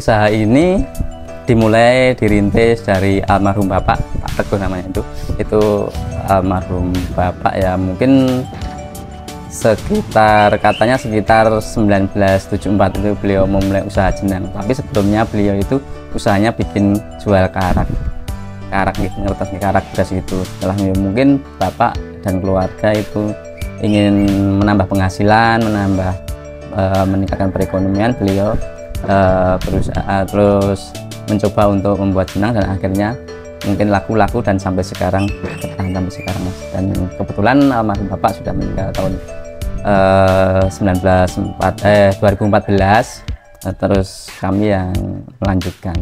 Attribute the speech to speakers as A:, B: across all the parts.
A: Usaha ini dirintis dari almarhum Bapak, Pak Teguh namanya itu almarhum Bapak ya, mungkin katanya sekitar 1974 itu beliau memulai usaha jenang. Tapi sebelumnya beliau itu usahanya bikin jual karak gitu, ngertes karak beras itu. Setelah mungkin Bapak dan keluarga itu ingin menambah penghasilan, meningkatkan perekonomian, beliau berusaha terus mencoba untuk membuat jenang, dan akhirnya mungkin laku dan sampai sekarang bertahan sampai sekarang, Mas. Dan kebetulan almarhum Bapak sudah meninggal tahun 2014, terus kami yang melanjutkan.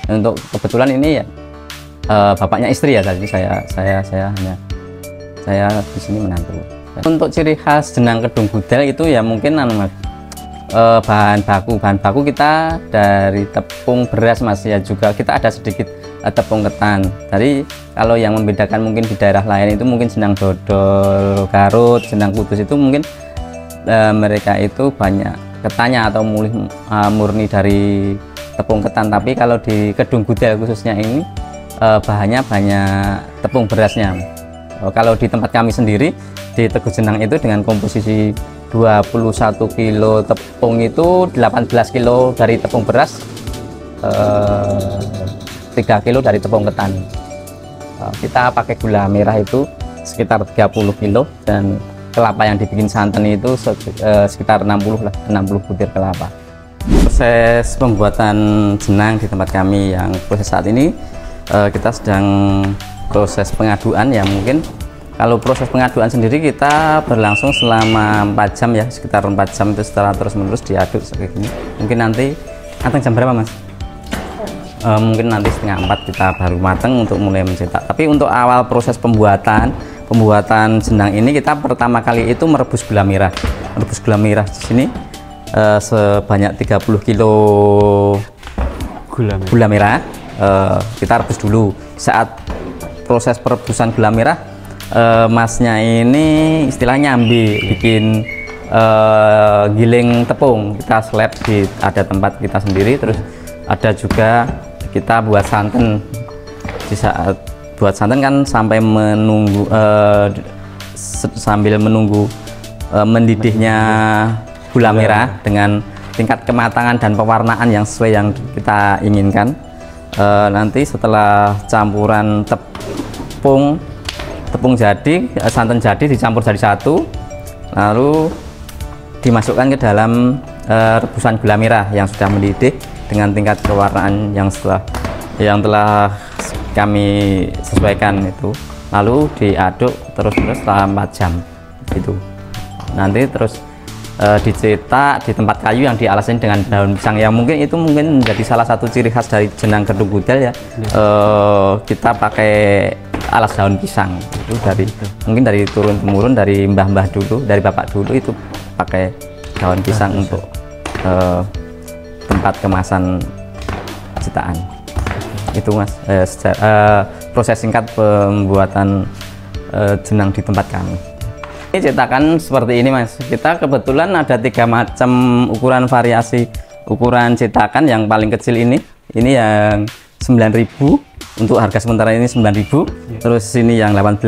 A: Untuk kebetulan ini ya bapaknya istri ya, tadi saya di sini menantu. Untuk ciri khas jenang Kedung Gudel itu ya mungkin bahan baku kita dari tepung beras, Mas, ya. Juga kita ada sedikit tepung ketan. Tadi kalau yang membedakan mungkin di daerah lain itu mungkin jenang dodol Garut, jenang Kudus itu mungkin mereka itu banyak ketannya atau murni dari tepung ketan. Tapi kalau di Kedung Gudel khususnya ini bahannya banyak tepung berasnya. Kalau di tempat kami sendiri di Teguh Jenang itu dengan komposisi 21 kilo tepung itu 18 kilo dari tepung beras, 3 kilo dari tepung ketan. Kita pakai gula merah itu sekitar 30 kilo, dan kelapa yang dibikin santan itu sekitar 60 butir kelapa. Proses pembuatan jenang di tempat kami yang proses saat ini, kita sedang proses pengaduan ya. Mungkin kalau proses pengaduan sendiri kita berlangsung selama 4 jam ya, sekitar 4 jam itu setelah terus-menerus diaduk seperti ini. Mungkin nanti jam berapa, Mas? Mungkin nanti setengah 4 kita baru matang untuk mulai mencetak. Tapi untuk awal proses pembuatan jenang ini, kita pertama kali itu merebus gula merah. Merebus gula merah di sini sebanyak 30 kilo gula merah. Kita rebus dulu. Saat proses perebusan gula merah, Masnya ini istilahnya bikin giling tepung. Kita slab ada tempat kita sendiri, terus ada juga kita buat santan. Di saat buat santan kan sampai sambil menunggu mendidihnya gula merah dengan tingkat kematangan dan pewarnaan yang sesuai yang kita inginkan. Nanti setelah campuran tepung jadi, santan jadi, dicampur jadi satu, lalu dimasukkan ke dalam rebusan gula merah yang sudah mendidih dengan tingkat kewarnaan yang telah kami sesuaikan itu. Lalu diaduk terus selama 4 jam itu. Nanti terus dicetak di tempat kayu yang dialasin dengan daun pisang, yang mungkin menjadi salah satu ciri khas dari jenang Kedung Gudel ya. Kita pakai alas daun pisang itu mungkin dari turun temurun dari mbah-mbah dulu, dari bapak dulu itu pakai daun pisang untuk tempat kemasan cetakan itu, Mas. Proses singkat pembuatan jenang di tempat kami. Ini cetakan seperti ini, Mas. Kita kebetulan ada 3 macam variasi ukuran cetakan. Yang paling kecil ini yang 9.000, untuk harga sementara ini 9.000. Terus ini yang 18,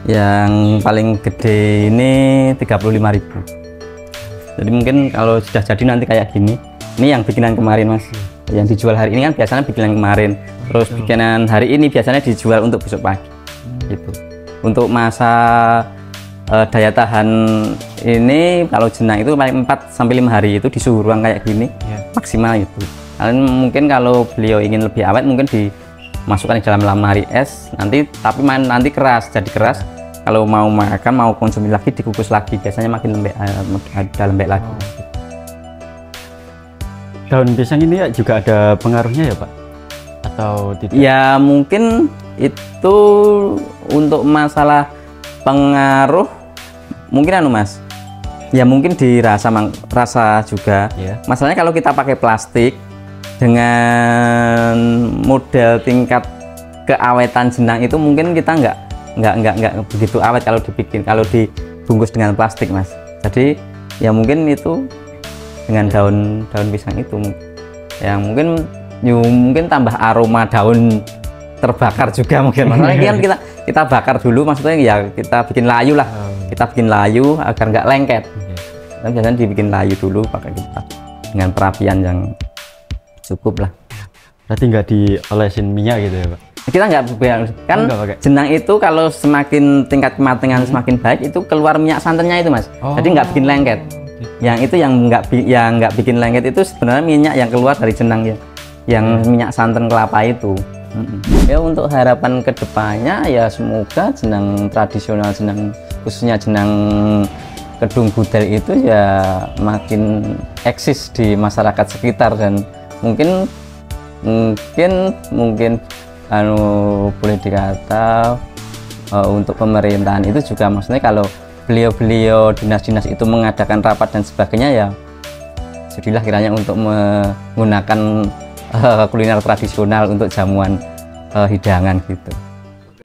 A: yang paling gede ini 35.000. Jadi mungkin kalau sudah jadi nanti kayak gini. Ini yang bikinan kemarin, Mas. Yang dijual hari ini kan biasanya bikinan kemarin. Terus bikinan hari ini biasanya dijual untuk besok pagi. Gitu. Untuk masa daya tahan ini, kalau jenang itu paling 4-5 hari itu di suhu ruang kayak gini maksimal itu. Mungkin kalau beliau ingin lebih awet mungkin dimasukkan di dalam lemari es tapi nanti jadi keras. Kalau mau makan, mau konsumsi lagi, dikukus lagi, biasanya makin lembek lagi.
B: Daun pisang ini juga ada pengaruhnya ya, Pak? Atau tidak?
A: Ya mungkin itu untuk masalah pengaruh mungkin Mas. Ya mungkin rasa juga. Masalahnya kalau kita pakai plastik dengan model tingkat keawetan jenang itu mungkin kita nggak begitu awet kalau dibungkus dengan plastik, Mas. Jadi ya mungkin itu dengan daun pisang itu yang mungkin tambah aroma daun terbakar juga mungkin. Makanya kan kita bakar dulu, maksudnya ya kita bikin layu lah. Kita bikin layu agar nggak lengket. Dan biasanya dibikin layu dulu pakai kita dengan perapian yang cukup lah.
B: Berarti nggak diolesin minyak gitu ya Pak?
A: Kita nggak kan jenang itu kalau semakin tingkat kematangan semakin baik itu keluar minyak santannya itu Mas. Jadi nggak bikin lengket. Yang itu yang nggak bikin lengket itu sebenarnya minyak yang keluar dari jenang ya, yang minyak santan kelapa itu. Ya untuk harapan kedepannya ya semoga jenang tradisional, khususnya jenang Kedung Gudel itu ya makin eksis di masyarakat sekitar, dan mungkin boleh dikata untuk pemerintahan itu juga, maksudnya kalau beliau dinas-dinas itu mengadakan rapat dan sebagainya ya jadilah kiranya untuk menggunakan kuliner tradisional untuk jamuan hidangan gitu.